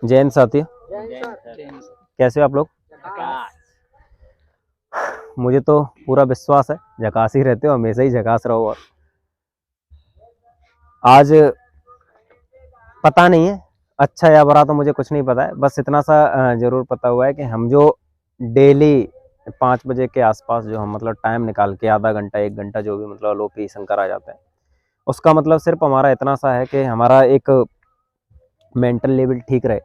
जैन साथी, कैसे हो आप लोग? मुझे तो पूरा विश्वास है झकास ही रहते हो, हमेशा ही झकास रहो। और आज पता नहीं है अच्छा या बुरा, तो मुझे कुछ नहीं पता है, बस इतना सा जरूर पता हुआ है कि हम जो डेली 5 बजे के आसपास जो हम मतलब टाइम निकाल के आधा घंटा 1 घंटा जो भी मतलब अलोपी शंकर आ जाते हैं, उसका मतलब सिर्फ हमारा इतना सा है कि हमारा एक मेंटल लेवल ठीक रहे,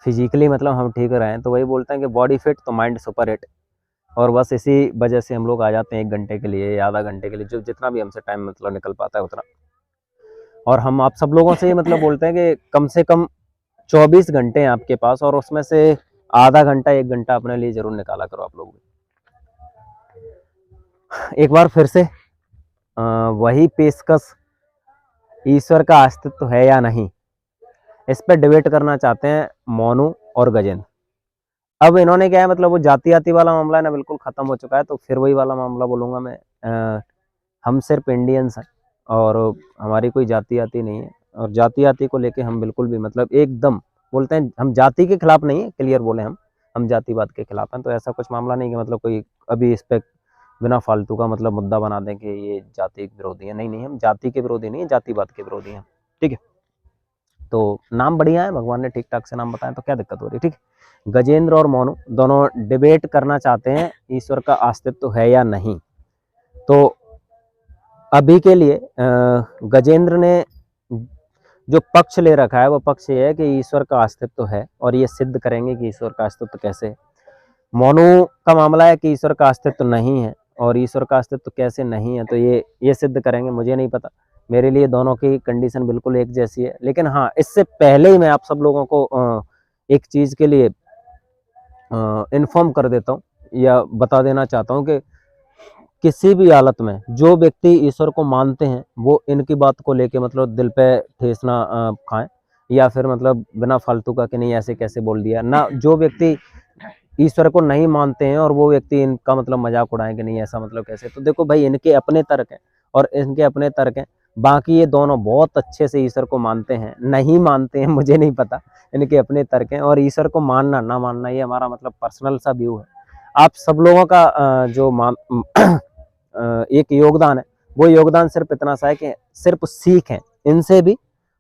फिजिकली मतलब हम ठीक रहें। तो वही बोलते हैं कि बॉडी फिट तो माइंड सुपर हिट। और बस इसी वजह से हम लोग आ जाते हैं 1 घंटे के लिए या आधा घंटे के लिए, जो जितना भी हमसे टाइम मतलब निकल पाता है उतना। और हम आप सब लोगों से मतलब बोलते हैं कि कम से कम 24 घंटे हैं आपके पास, और उसमें से आधा घंटा 1 घंटा अपने लिए जरूर निकाला करो आप लोग। एक बार फिर से वही पेशकश, ईश्वर का अस्तित्व है या नहीं, इस पर डिबेट करना चाहते हैं मोनू और गजेंद्र। अब इन्होंने क्या है मतलब वो जाति वाला मामला है ना, बिल्कुल खत्म हो चुका है, तो फिर वही वाला मामला बोलूंगा मैं। हम सिर्फ इंडियंस हैं और हमारी कोई जाति नहीं है, और जाति को लेके हम बिल्कुल भी मतलब एकदम बोलते हैं, हम जाति के खिलाफ नहीं है, क्लियर बोले हम जातिवाद के खिलाफ हैं। तो ऐसा कुछ मामला नहीं कि मतलब कोई अभी इस पे बिना फालतू का मतलब मुद्दा बना दें कि ये जाति विरोधी है। नहीं नहीं, हम जाति के विरोधी नहीं है, जातिवाद के विरोधी हैं। ठीक है, तो नाम बढ़िया है, भगवान ने ठीक ठाक से नाम बताया, तो क्या दिक्कत हो रही है। ठीक है, गजेंद्र और मोनू दोनों डिबेट करना चाहते हैं ईश्वर का अस्तित्व है या नहीं। तो अभी के लिए गजेंद्र ने जो पक्ष ले रखा है वो पक्ष ये है कि ईश्वर का अस्तित्व है, और ये सिद्ध करेंगे कि ईश्वर का अस्तित्व कैसे है। मोनू का मामला है कि ईश्वर का अस्तित्व नहीं है, और ईश्वर का अस्तित्व कैसे नहीं है तो ये सिद्ध करेंगे। मुझे नहीं पता, मेरे लिए दोनों की कंडीशन बिल्कुल एक जैसी है। लेकिन हाँ, इससे पहले ही मैं आप सब लोगों को एक चीज़ के लिए इन्फॉर्म कर देता हूँ या बता देना चाहता हूँ कि किसी भी हालत में जो व्यक्ति ईश्वर को मानते हैं वो इनकी बात को लेके मतलब दिल पे ठेस ना खाएं, या फिर मतलब बिना फालतू का कि नहीं ऐसे कैसे बोल दिया ना। जो व्यक्ति ईश्वर को नहीं मानते हैं और वो व्यक्ति इनका मतलब मजाक उड़ाएं कि नहीं ऐसा मतलब कैसे, तो देखो भाई, इनके अपने तर्क हैं और इनके अपने तर्क हैं। बाकी ये दोनों बहुत अच्छे से ईश्वर को मानते हैं, नहीं मानते हैं मुझे नहीं पता, इनके अपने तर्क हैं। और ईश्वर को मानना ना मानना ये हमारा मतलब पर्सनल सा व्यू है। आप सब लोगों का जो एक योगदान है, वो योगदान सिर्फ इतना सा है कि सिर्फ सीखें इनसे भी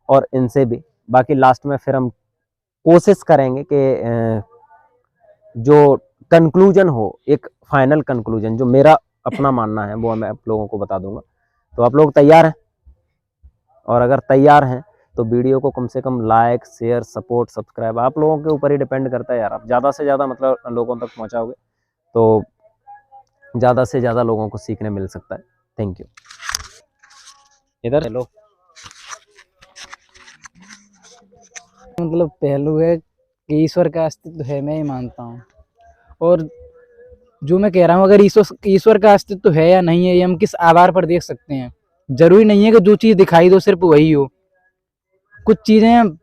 और इनसे भी। बाकी लास्ट में फिर हम कोशिश करेंगे कि जो कंक्लूजन हो, एक फाइनल कंक्लूजन जो मेरा अपना मानना है वो मैं आप लोगों को बता दूंगा। तो आप लोग तैयार हैं? और अगर तैयार हैं तो वीडियो को कम से कम लाइक शेयर सपोर्ट सब्सक्राइब आप लोगों के ऊपर ही डिपेंड करता है यार। आप ज़्यादा से ज़्यादा मतलब लोगों तक पहुँचाओगे तो ज़्यादा से ज़्यादा लोगों को सीखने मिल सकता है। Thank you. इधर हेलो। मतलब पहलू है कि ईश्वर का अस्तित्व है, मैं ही मानता हूँ। और जो मैं कह रहा हूँ, अगर ईश्वर का अस्तित्व है या नहीं है, ये हम किस आधार पर देख सकते हैं। जरूरी नहीं है कि जो चीज़ दिखाई दो सिर्फ वही हो। कुछ चीज़ें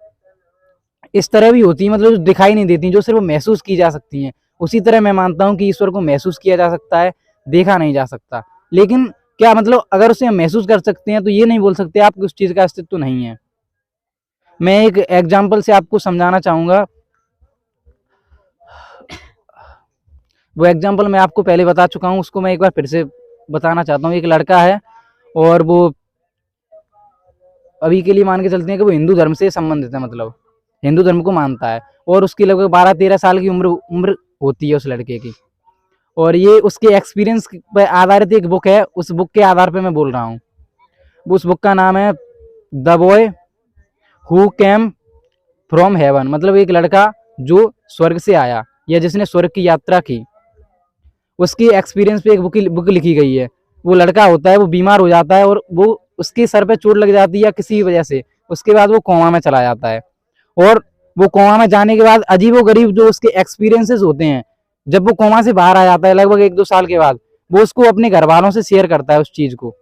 इस तरह भी होती हैं मतलब जो दिखाई नहीं देती, जो सिर्फ महसूस की जा सकती हैं। उसी तरह मैं मानता हूँ कि ईश्वर को महसूस किया जा सकता है, देखा नहीं जा सकता। लेकिन क्या मतलब अगर उसे हम महसूस कर सकते हैं तो ये नहीं बोल सकते आपकी उस चीज़ का अस्तित्व नहीं है। मैं एक एग्जाम्पल से आपको समझाना चाहूँगा। वो एग्जाम्पल मैं आपको पहले बता चुका हूँ, उसको मैं एक बार फिर से बताना चाहता हूँ। एक लड़का है और वो अभी के लिए मान के चलते हैं कि वो हिंदू धर्म से संबंधित है, मतलब हिंदू धर्म को मानता है। और उसकी लगभग 12-13 साल की उम्र होती है उस लड़के की। और ये उसके एक्सपीरियंस पर आधारित एक बुक है, उस बुक के आधार पर मैं बोल रहा हूँ। उस बुक का नाम है the boy who came from heaven, मतलब एक लड़का जो स्वर्ग से आया या जिसने स्वर्ग की यात्रा की, उसकी एक्सपीरियंस पे एक बुक लिखी गई है। वो लड़का होता है, वो बीमार हो जाता है और वो उसके सर पे चोट लग जाती है या किसी वजह से, उसके बाद वो कोमा में चला जाता है। और वो कोमा में जाने के बाद अजीब व गरीब जो उसके एक्सपीरियंसेस होते हैं, जब वो कोमा से बाहर आ जाता है लगभग 1-2 साल के बाद, वो उसको अपने घर वालों से शेयर करता है उस चीज को।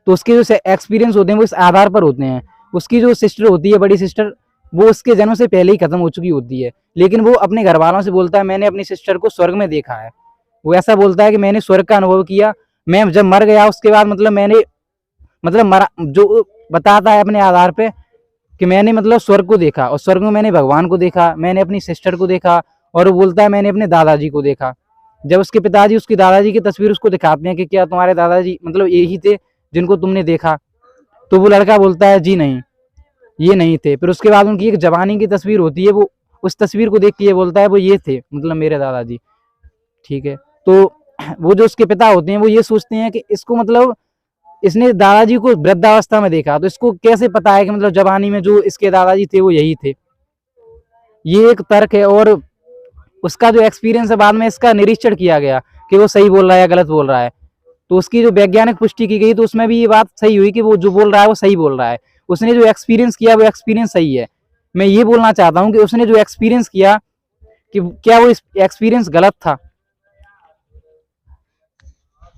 तो उसके जो एक्सपीरियंस होते हैं वो इस आधार पर होते हैं। उसकी जो सिस्टर होती है, बड़ी सिस्टर, वो उसके जन्म से पहले ही खत्म हो चुकी होती है, लेकिन वो अपने घर वालों से बोलता है मैंने अपनी सिस्टर को स्वर्ग में देखा है। वो ऐसा बोलता है कि मैंने स्वर्ग का अनुभव किया, मैं जब मर गया उसके बाद मतलब मैंने मतलब मरा, जो बताता है अपने आधार पे कि मैंने मतलब स्वर्ग को देखा, और स्वर्ग में मैंने भगवान को देखा, मैंने अपनी सिस्टर को देखा, और वो बोलता है मैंने अपने दादाजी को देखा। जब उसके पिताजी उसके दादाजी की तस्वीर उसको दिखाते हैं कि क्या तुम्हारे दादाजी मतलब यही थे जिनको तुमने देखा, तो वो लड़का बोलता है जी नहीं, ये नहीं थे। फिर उसके बाद उनकी एक जवानी की तस्वीर होती है, वो उस तस्वीर को देख के ये बोलता है वो ये थे मतलब मेरे दादाजी। ठीक है, तो वो जो उसके पिता होते हैं वो ये सोचते हैं कि इसको मतलब इसने दादाजी को वृद्धावस्था में देखा, तो इसको कैसे पता है कि मतलब जवानी में जो इसके दादाजी थे वो यही थे। ये एक तर्क है, और उसका जो एक्सपीरियंस है बाद में इसका निरीक्षण किया गया कि वो सही बोल रहा है या गलत बोल रहा है, तो उसकी जो वैज्ञानिक पुष्टि की गई तो उसमें भी ये बात सही हुई कि वो जो बोल रहा है वो सही बोल रहा है। उसने जो एक्सपीरियंस किया वो एक्सपीरियंस सही है। मैं ये बोलना चाहता हूँ कि उसने जो एक्सपीरियंस किया कि क्या वो एक्सपीरियंस गलत था।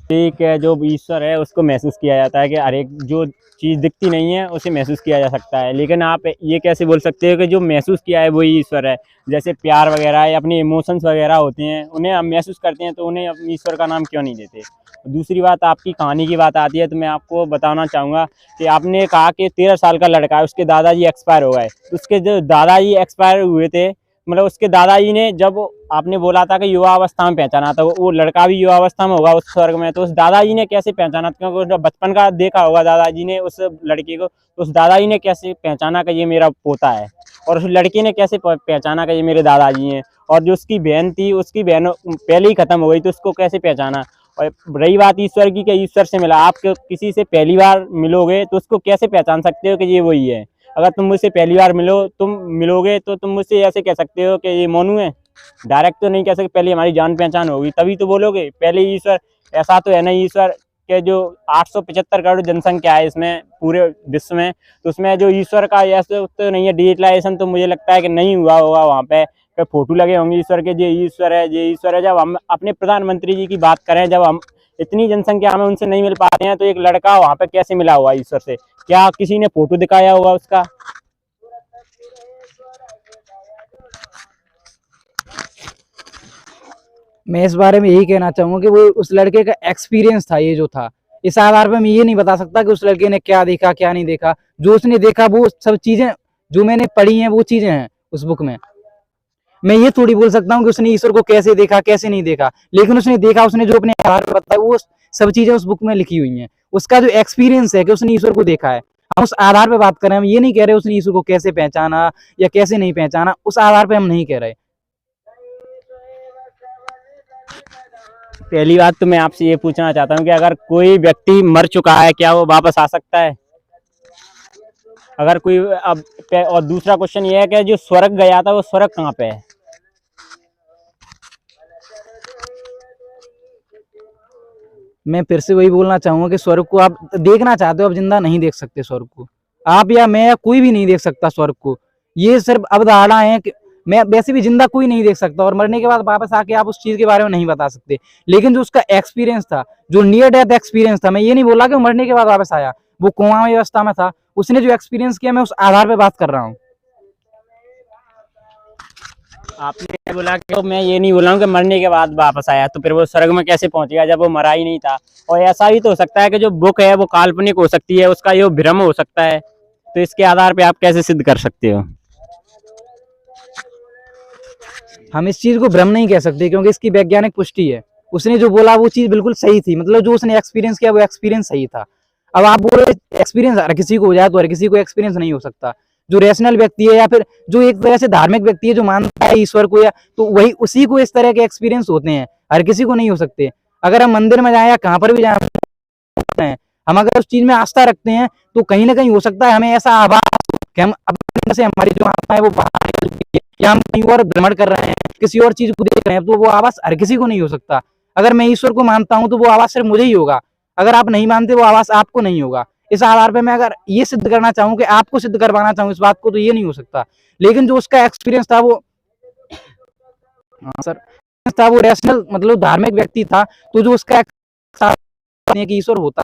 ठीक है, जो ईश्वर है उसको महसूस किया जाता है कि हर एक जो चीज़ दिखती नहीं है उसे महसूस किया जा सकता है, लेकिन आप ये कैसे बोल सकते हो कि जो महसूस किया है वही ईश्वर है। जैसे प्यार वगैरह या अपने इमोशंस वगैरह होते हैं उन्हें हम महसूस करते हैं, तो उन्हें अपने ईश्वर का नाम क्यों नहीं देते। दूसरी बात, आपकी कहानी की बात आती है तो मैं आपको बताना चाहूँगा कि आपने कहा कि 13 साल का लड़का है, उसके दादाजी एक्सपायर हो गए, तो उसके जो दादाजी एक्सपायर हुए थे, मतलब उसके दादाजी ने, जब आपने बोला था कि युवा अवस्था में पहचाना था, वो लड़का भी युवा अवस्था में होगा उस स्वर्ग में, तो उस दादाजी ने कैसे पहचाना, क्योंकि उसने बचपन का देखा होगा दादाजी ने उस लड़के को, तो उस दादाजी ने कैसे पहचाना कि ये मेरा पोता है, और उस लड़की ने कैसे पहचाना कि ये मेरे दादाजी हैं, और जो उसकी बहन थी उसकी बहन पहले ही खत्म हो गई तो उसको कैसे पहचाना। और रही बात ईश्वर की कि ईश्वर से मिला, आप किसी से पहली बार मिलोगे तो उसको कैसे पहचान सकते हो कि ये वही है। अगर तुम मुझसे पहली बार मिलोगे तो तुम मुझसे ऐसे कह सकते हो कि ये मोनू है, डायरेक्ट तो नहीं कह सकते, पहले हमारी जान पहचान होगी तभी तो बोलोगे। पहले ईश्वर, ऐसा तो है नहीं ईश्वर के जो 875 करोड़ जनसंख्या है इसमें पूरे विश्व में, तो उसमें जो ईश्वर का ऐसा तो नहीं है, डिजिटलाइजेशन तो मुझे लगता है कि नहीं हुआ होगा, वहाँ पे फोटो लगे होंगे ईश्वर के, ये ईश्वर है ये ईश्वर है। जब हम अपने प्रधानमंत्री जी की बात करें, जब हम इतनी जनसंख्या में उनसे नहीं मिल पाते हैं, तो एक लड़का वहाँ पे कैसे मिला हुआ ईश्वर से, क्या किसी ने फोटो दिखाया होगा उसका। मैं इस बारे में यही कहना चाहूंगा कि वो उस लड़के का एक्सपीरियंस था, ये जो था, इस आधार पर मैं ये नहीं बता सकता कि उस लड़के ने क्या देखा क्या नहीं देखा। जो उसने देखा वो सब चीजें जो मैंने पढ़ी हैं वो चीजें हैं उस बुक में। मैं ये थोड़ी बोल सकता हूँ कि उसने ईश्वर को कैसे देखा कैसे नहीं देखा, लेकिन उसने देखा, उसने जो अपने आधार पर बताया वो सब चीजें उस बुक में लिखी हुई हैं। उसका जो एक्सपीरियंस है कि उसने ईश्वर को देखा है, हम उस आधार पर बात कर रहे हैं। हम ये नहीं कह रहे उसने ईश्वर को कैसे पहचाना या कैसे नहीं पहचाना, उस आधार पर हम नहीं कह रहे। पहली बात तो मैं आपसे ये पूछना चाहता हूँ कि अगर कोई व्यक्ति मर चुका है क्या वो वापस आ सकता है, अगर कोई अब। और दूसरा क्वेश्चन ये है कि जो स्वर्ग गया था वो स्वर्ग कहाँ पे है। मैं फिर से वही बोलना चाहूंगा कि स्वर्ग को आप देखना चाहते हो, आप जिंदा नहीं देख सकते स्वर्ग को। आप या मैं या कोई भी नहीं देख सकता स्वर्ग को। ये सिर्फ अवधारणा है कि मैं वैसे भी जिंदा कोई नहीं देख सकता, और मरने के बाद वापस आके आप उस चीज के बारे में नहीं बता सकते। लेकिन जो उसका एक्सपीरियंस था, जो नियर डेथ एक्सपीरियंस था, मैं ये नहीं बोला कि वो मरने के बाद वापस आया, वो कोमा अवस्था में था, उसने जो एक्सपीरियंस किया मैं उस आधार पर बात कर रहा हूँ। आपने बोला कि मैं ये नहीं बोला हूँ कि मरने के बाद वापस आया, तो फिर वो स्वर्ग में कैसे पहुंच गया जब वो मरा ही नहीं था। और ऐसा भी तो हो सकता है कि जो बुक है वो काल्पनिक हो सकती है, उसका ये भ्रम हो सकता है, तो इसके आधार पे आप कैसे सिद्ध कर सकते हो। हम इस चीज को भ्रम नहीं कह सकते क्योंकि इसकी वैज्ञानिक पुष्टि है। उसने जो बोला वो चीज बिल्कुल सही थी, मतलब जो उसने एक्सपीरियंस किया वो एक्सपीरियंस सही था। अब आप बोल रहे एक्सपीरियंस हर किसी को हो जाए, तो हर किसी को एक्सपीरियंस नहीं हो सकता। जो रैशनल व्यक्ति है या फिर जो एक तरह से धार्मिक व्यक्ति है जो मानता है ईश्वर को, या तो वही उसी को इस तरह के एक्सपीरियंस होते हैं, हर किसी को नहीं हो सकते। अगर हम मंदिर में जाए या कहाँ पर भी जाए, हम अगर उस चीज में आस्था रखते हैं तो कहीं ना कहीं हो सकता है हमें ऐसा आभास हो कि हम अपने से हमारी जो आत्मा है वो बाहर निकल चुकी है, या हम कहीं और भ्रमण कर रहे हैं, किसी और चीज को देख रहे हैं, तो वो आवाज हर किसी को नहीं हो सकता। अगर मैं ईश्वर को मानता हूं तो वो आवाज सिर्फ मुझे ही होगा, अगर आप नहीं मानते वो आवाज आपको नहीं होगा। इस आधार पर मैं अगर ये सिद्ध करना चाहूँ कि आपको सिद्ध करवाना चाहूँ इस बात को, तो ये नहीं हो सकता। लेकिन जो उसका एक्सपीरियंस था वो, सर, था वो रैशनल, मतलब धार्मिक व्यक्ति था, तो जो उसका कि ईश्वर होता।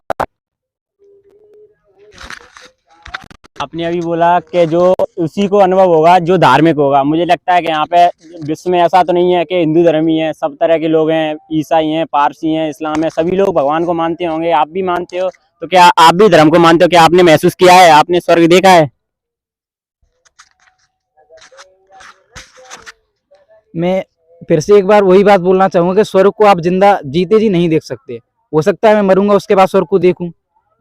आपने अभी बोला कि जो उसी को अनुभव होगा जो धार्मिक होगा। मुझे लगता है कि यहाँ पे विश्व में ऐसा तो नहीं है कि हिंदू धर्म ही है, सब तरह के लोग हैं, ईसाई हैं, पारसी हैं, इस्लाम है, सभी लोग भगवान को मानते होंगे। आप भी मानते हो, तो क्या आप भी धर्म को मानते हो? क्या आपने महसूस किया है, आपने स्वर्ग देखा है? मैं फिर से एक बार वही बात बोलना चाहूंगा कि स्वर्ग को आप जिंदा जीते जी नहीं देख सकते। हो सकता है मैं मरूंगा उसके बाद स्वर्ग को देखूं,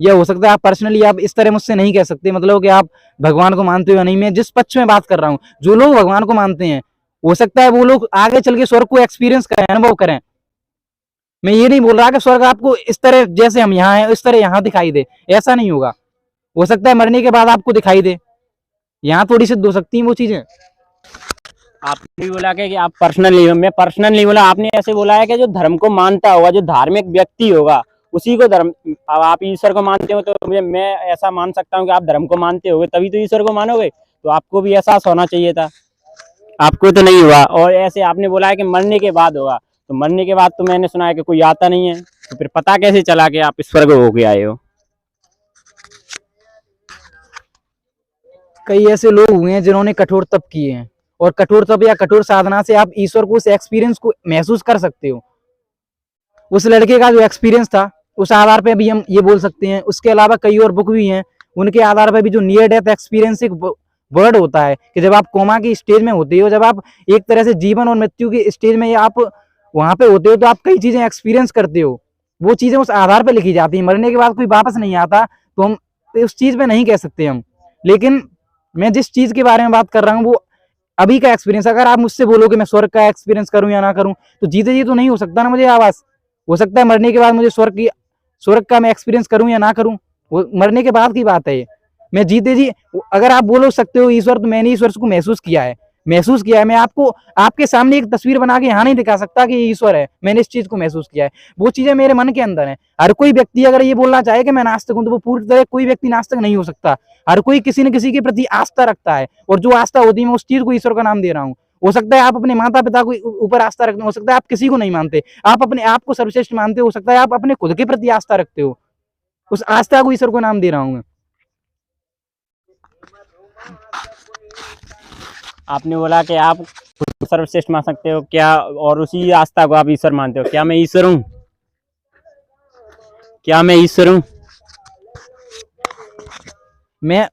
या हो सकता है आप पर्सनली आप इस तरह मुझसे नहीं कह सकते, मतलब कि आप भगवान को मानते हो या नहीं। मैं जिस पक्ष में बात कर रहा हूँ, जो लोग भगवान को मानते हैं, हो सकता है वो लोग आगे चल के स्वर्ग को एक्सपीरियंस करें, अनुभव करें। मैं ये नहीं बोल रहा कि स्वर्ग आपको इस तरह जैसे हम यहाँ हैं इस तरह यहाँ दिखाई दे, ऐसा नहीं होगा। हो सकता है मरने के बाद आपको दिखाई दे, यहाँ थोड़ी सिद्ध हो सकती हैं वो चीजें। आपने बोला कि आप पर्सनल नहीं, मैं पर्सनल नहीं बोला, आपने ऐसे बोला है कि जो धर्म को मानता होगा, जो धार्मिक व्यक्ति होगा, उसी को धर्म। अब आप ईश्वर को मानते हो तो मैं ऐसा मान सकता हूँ कि आप धर्म को मानते होगे तभी तो ईश्वर को मानोगे, तो आपको भी एहसास होना चाहिए था, आपको तो नहीं हुआ। और ऐसे आपने बोला है कि मरने के बाद होगा, तो मरने के बाद तो मैंने सुना है कि कोई आता नहीं है, तो फिर पता कैसे चला कि आप स्वर्ग होके आए हो? कई ऐसे लोग हुए हैं जिन्होंने कठोर तप किए हैं, और कठोर तप या कठोर साधना से आप ईश्वर को, उस एक्सपीरियंस को महसूस कर सकते हो। उस लड़के का जो एक्सपीरियंस था, उस आधार पे भी हम ये बोल सकते हैं। उसके अलावा कई और बुक भी हैं, उनके आधार पर भी जो नियर डेथ एक्सपीरियंस एक वर्ड होता है कि जब आप कोमा की स्टेज में होते हो, जब आप एक तरह से जीवन और मृत्यु की स्टेज में आप वहां पे होते हो, तो आप कई चीजें एक्सपीरियंस करते हो। वो चीजें उस आधार पर लिखी जाती है। मरने के बाद कोई वापस नहीं आता, तो हम उस चीज पे नहीं कह सकते हम। लेकिन मैं जिस चीज के बारे में बात कर रहा हूँ, वो अभी का एक्सपीरियंस। अगर आप मुझसे बोलो कि मैं स्वर्ग का एक्सपीरियंस करूं या ना करूं, तो जीते जी तो नहीं हो सकता ना मुझे आवाज। हो सकता है मरने के बाद मुझे स्वर्ग का मैं एक्सपीरियंस करूं या ना करूं, वो मरने के बाद की बात है ये। मैं जीते जी, अगर आप बोलो सकते हो ईश्वर, तो मैंने ईश्वर को महसूस किया है। मैं आपको आपके सामने एक तस्वीर बना के यहाँ नहीं दिखा सकता कि ये ईश्वर है, मैंने इस चीज को महसूस किया है। वो चीजें मेरे मन के अंदर है। हर कोई व्यक्ति अगर ये बोलना चाहे कि मैं नास्तिक हूं, तो वो पूरी तरह कोई व्यक्ति नास्तिक नहीं हो सकता। हर कोई किसी न किसी के प्रति आस्था रखता है, और जो आस्था होती है मैं उस चीज को ईश्वर का नाम दे रहा हूँ। हो सकता है आप अपने माता पिता को ऊपर आस्था रखते हो, सकता है आप किसी को नहीं मानते, आप अपने आप को सर्वश्रेष्ठ मानते हो सकता है आप अपने खुद के प्रति आस्था रखते हो, उस आस्था को ईश्वर को नाम दे रहा हूं मैं। आपने बोला कि आप खुद को सर्वश्रेष्ठ मान सकते हो क्या, और उसी आस्था को आप ईश्वर मानते हो। क्या मैं ईश्वर हूँ? क्या मैं ईश्वर हूँ? मैं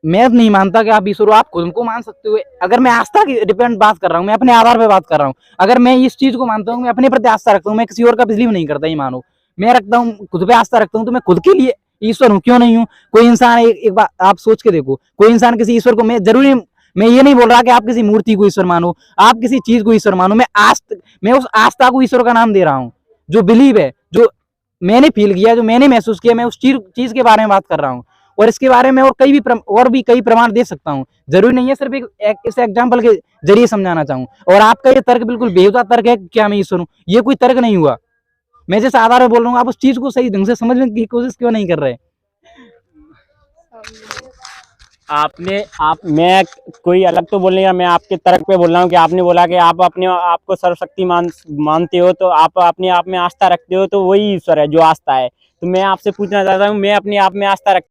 नहीं मानता कि आप ईश्वर हो, आप खुद को मान सकते हो। अगर मैं आस्था की डिपेंड बात कर रहा हूँ, मैं अपने आधार पर बात कर रहा हूँ। अगर मैं इस चीज को मानता हूँ, मैं अपने प्रति आस्था रखता हूँ, मैं किसी और का बिलीव नहीं करता, ये मानो मैं रखता हूँ, खुद पे आस्था रखता हूँ, तो मैं खुद के लिए ईश्वर हूँ, क्यों नहीं हूँ? कोई इंसान एक बात आप सोच के देखो, कोई इंसान किसी ईश्वर को, मैं जरूरी, मैं ये नहीं बोल रहा कि आप किसी मूर्ति को ईश्वर मानो, आप किसी चीज को ईश्वर मानो। मैं उस आस्था को ईश्वर का नाम दे रहा हूँ, जो बिलीव है, जो मैंने फील किया, जो मैंने महसूस किया, मैं उस चीज के बारे में बात कर रहा हूँ। और इसके बारे में और भी कई प्रमाण दे सकता हूँ। जरूरी नहीं है सिर्फ इस एग्जाम्पल के जरिए समझाना चाहूँ। और आपका ये तर्क बिल्कुल बेहुदा तर्क है, क्या मैं ईश्वर हूँ, ये कोई तर्क नहीं हुआ। मैं जिस आधार पर बोल रहा हूँ, आप उस चीज को सही ढंग से समझने की कोशिश क्यों नहीं कर रहे? मैं कोई अलग तो बोलने का, मैं आपके तर्क पे बोल रहा हूँ कि आपने बोला कि आप अपने आप को सर्वशक्ति मानते हो, तो आप अपने आप में आस्था रखते हो, तो वही ईश्वर है जो आस्था है। तो मैं आपसे पूछना चाहता हूँ, मैं अपने आप में आस्था रख